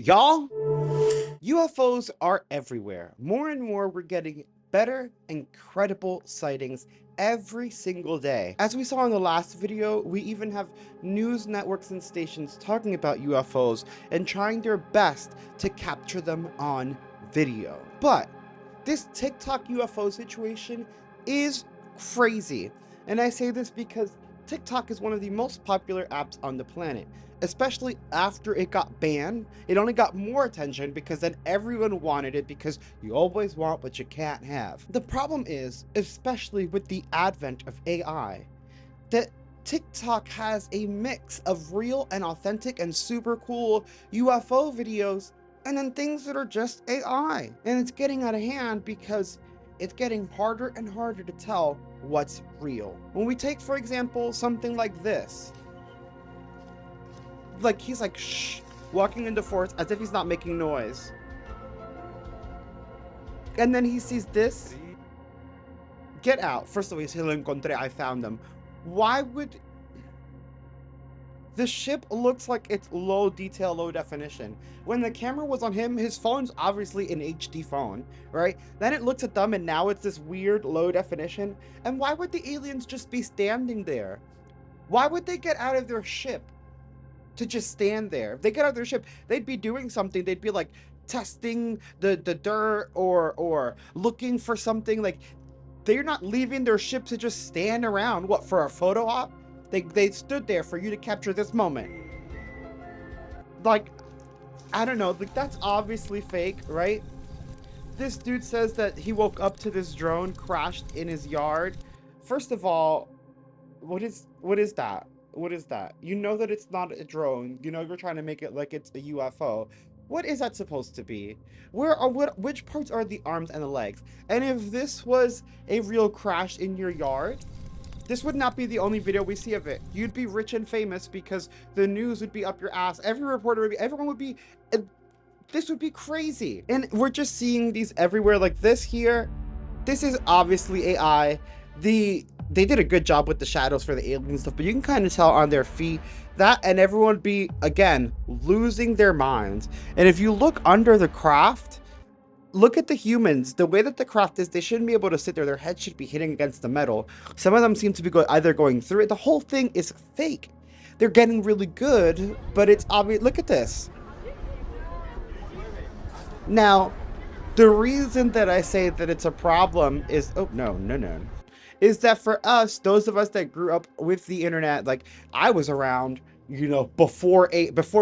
Y'all, UFOs are everywhere. More and more, we're getting better and credible sightings every single day. As we saw in the last video, we even have news networks and stations talking about UFOs and trying their best to capture them on video. But this TikTok UFO situation is crazy. And I say this because TikTok is one of the most popular apps on the planet. Especially after it got banned, it only got more attention because then everyone wanted it because you always want what you can't have. The problem is, especially with the advent of AI, that TikTok has a mix of real and authentic and super cool UFO videos and then things that are just AI. And it's getting out of hand because it's getting harder and harder to tell what's real. When we take, for example, something like this, like he's like shh, walking in the forest as if he's not making noise. And then he sees this. Get out. First of all, he's lo encontré, I found them. Why would the ship looks like it's low detail, low definition? When the camera was on him, his phone's obviously an HD phone, right? Then it looks at them and now it's this weird low definition. And why would the aliens just be standing there? Why would they get out of their ship to just stand there? If they get out of their ship, they'd be doing something. They'd be like testing the dirt or looking for something. Like, they're not leaving their ship to just stand around. What, for a photo op? They stood there for you to capture this moment. Like, I don't know, like that's obviously fake, right? This dude says that he woke up to this drone crashed in his yard. First of all, what is that? What is that? You know that it's not a drone. You know you're trying to make it like it's a UFO. What is that supposed to be? Which parts are the arms and the legs? And if this was a real crash in your yard, this would not be the only video we see of it. You'd be rich and famous because the news would be up your ass. Every reporter would be, everyone would be, this would be crazy. And we're just seeing these everywhere like this here. This is obviously AI. They did a good job with the shadows for the alien stuff, but you can kind of tell on their feet that, and everyone would be, again, losing their minds. And if you look under the craft, look at the humans. The way that the craft is, they shouldn't be able to sit there. Their head should be hitting against the metal. Some of them seem to be either going through it. The whole thing is fake. They're getting really good, but it's obvious. Look at this. Now, the reason that I say that it's a problem is, oh, no, is that for us, those of us that grew up with the internet, like I was around, you know, before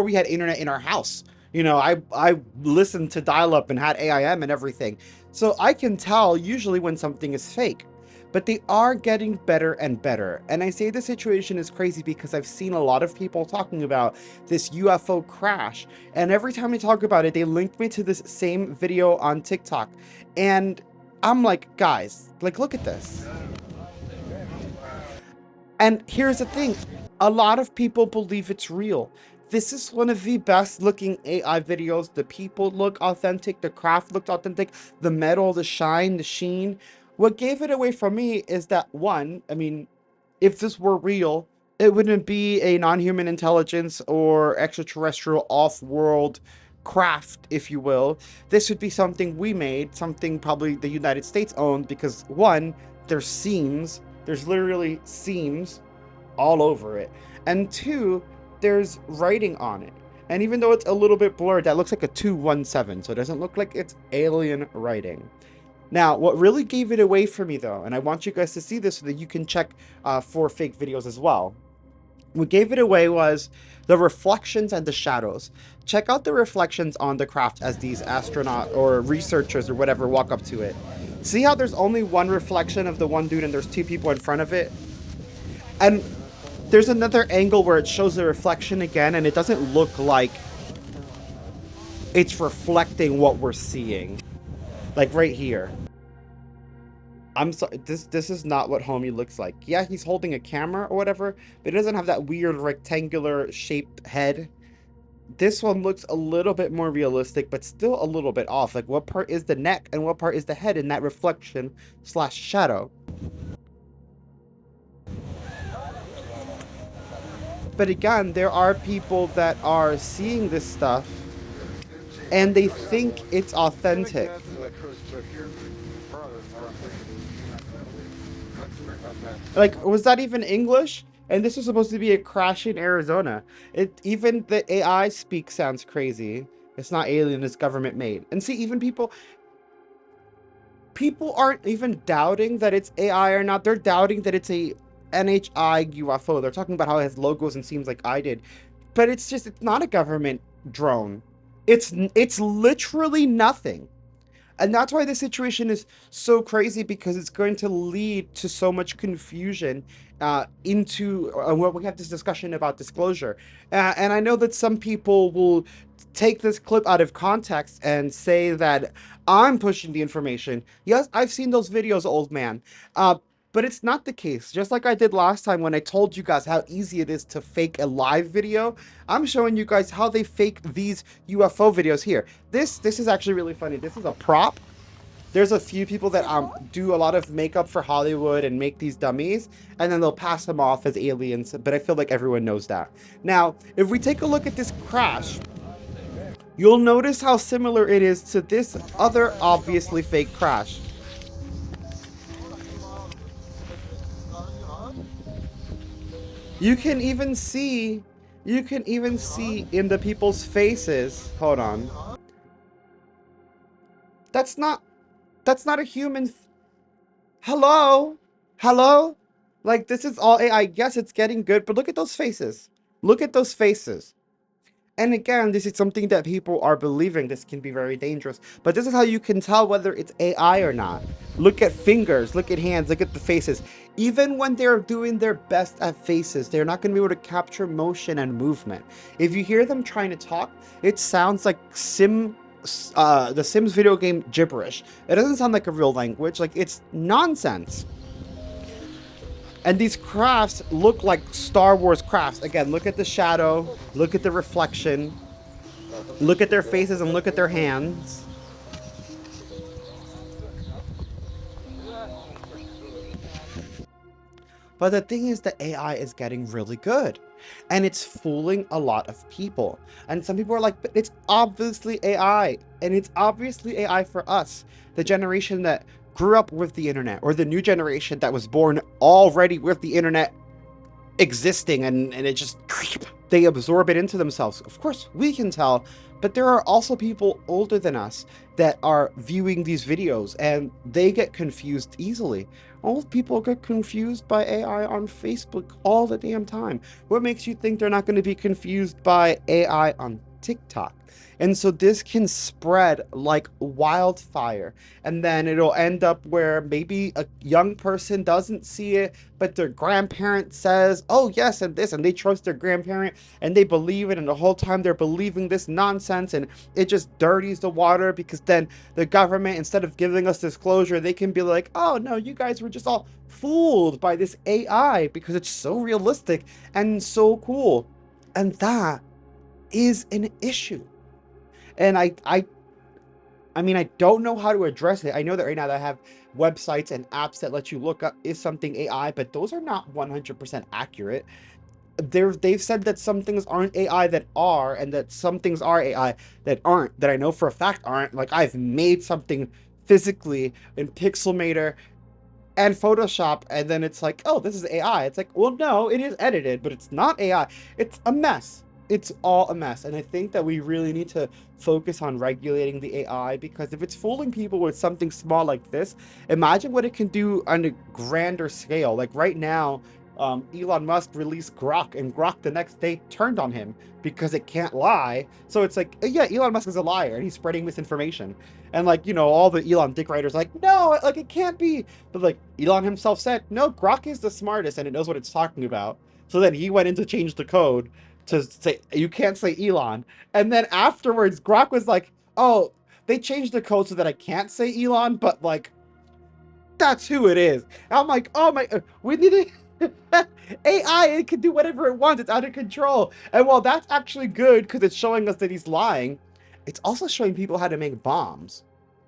we had internet in our house. You know, I listened to dial-up and had AIM and everything. So I can tell usually when something is fake. But they are getting better and better. And I say the situation is crazy because I've seen a lot of people talking about this UFO crash. And every time we talk about it, they link me to this same video on TikTok. And I'm like, guys, like, look at this. And here's the thing, a lot of people believe it's real. This is one of the best looking AI videos. The people look authentic, the craft looked authentic, the metal, the shine, the sheen. What gave it away for me is that, one, I mean, if this were real, it wouldn't be a non-human intelligence or extraterrestrial off-world craft, if you will. This would be something we made, something probably the United States owned, because one, there's seams. There's literally seams all over it. And two, there's writing on it. And even though it's a little bit blurred, that looks like a 217, so it doesn't look like it's alien writing. Now, what really gave it away for me, though, and I want you guys to see this so that you can check for fake videos as well. What gave it away was the reflections and the shadows. Check out the reflections on the craft as these astronauts or researchers or whatever walk up to it. See how there's only one reflection of the one dude and there's two people in front of it? And there's another angle where it shows the reflection again and it doesn't look like it's reflecting what we're seeing. Like right here. I'm sorry, this is not what homie looks like. Yeah, he's holding a camera or whatever, but it doesn't have that weird rectangular shaped head. This one looks a little bit more realistic, but still a little bit off. Like, what part is the neck and what part is the head in that reflection slash shadow? But again, there are people that are seeing this stuff and they think it's authentic. Like, was that even English? And this was supposed to be a crash in Arizona. It even the AI speak sounds crazy. It's not alien, it's government made. And see, even people aren't even doubting that it's AI or not. They're doubting that it's a NHI UFO. They're talking about how it has logos and seems like I did. But it's not a government drone. It's literally nothing. And that's why this situation is so crazy, because it's going to lead to so much confusion into well, we have this discussion about disclosure. And I know that some people will take this clip out of context and say that I'm pushing the information. Yes, I've seen those videos, old man. But it's not the case. Just like I did last time when I told you guys how easy it is to fake a live video, I'm showing you guys how they fake these UFO videos here. This is actually really funny. This is a prop. There's a few people that do a lot of makeup for Hollywood and make these dummies, and then they'll pass them off as aliens, but I feel like everyone knows that. Now, if we take a look at this crash, you'll notice how similar it is to this other obviously fake crash. You can even see, you can even see in the people's faces. Hold on. That's not, that's not a human. Hello? Hello? Like, this is all AI. Yes, it's getting good, but look at those faces. Look at those faces. And again, this is something that people are believing. This can be very dangerous. But this is how you can tell whether it's AI or not. Look at fingers, look at hands, look at the faces. Even when they're doing their best at faces, they're not going to be able to capture motion and movement. If you hear them trying to talk, it sounds like the Sims video game gibberish. It doesn't sound like a real language. Like, it's nonsense. And these crafts look like Star Wars crafts. Again, look at the shadow, look at the reflection, look at their faces, and look at their hands. But the thing is, the AI is getting really good. And it's fooling a lot of people. And some people are like, but it's obviously AI. And it's obviously AI for us, the generation that grew up with the internet, or the new generation that was born already with the internet existing, and it just they absorb it into themselves. Of course, we can tell, but there are also people older than us that are viewing these videos and they get confused easily. Old people get confused by AI on Facebook all the damn time. What makes you think they're not going to be confused by AI on TikTok? And so this can spread like wildfire. And then it'll end up where maybe a young person doesn't see it, but their grandparent says, oh, yes, and this, and they trust their grandparent and they believe it. And the whole time they're believing this nonsense, and it just dirties the water, because then the government, instead of giving us disclosure, they can be like, oh, no, you guys were just all fooled by this AI because it's so realistic and so cool. And that is an issue. And I mean, I don't know how to address it. I know that right now that I have websites and apps that let you look up, is something AI, but those are not 100% accurate. They've said that some things aren't AI that are, and that some things are AI that aren't, that I know for a fact aren't. Like, I've made something physically in Pixelmator and Photoshop, and then it's like, oh, this is AI. It's like, well, no, it is edited, but it's not AI. It's a mess. It's all a mess. And I think that we really need to focus on regulating the AI, because if it's fooling people with something small like this, imagine what it can do on a grander scale. Like right now, Elon Musk released Grok, and Grok the next day turned on him because it can't lie. So it's like, yeah, Elon Musk is a liar and he's spreading misinformation. And like, you know, all the Elon dick writers like, no, like it can't be. But like Elon himself said, no, Grok is the smartest and it knows what it's talking about. So then he went in to change the code to say, you can't say Elon. And then afterwards, Grok was like, oh, they changed the code so that I can't say Elon, but like, that's who it is. And I'm like, oh my, we need to, AI, it can do whatever it wants. It's out of control. And while that's actually good because it's showing us that he's lying, it's also showing people how to make bombs,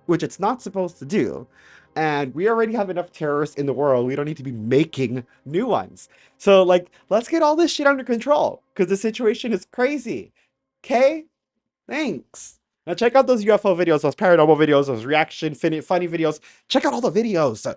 which it's not supposed to do. And we already have enough terrorists in the world. We don't need to be making new ones. So, like, let's get all this shit under control because the situation is crazy. Okay? Thanks. Now check out those UFO videos, those paranormal videos, those reaction funny videos. Check out all the videos.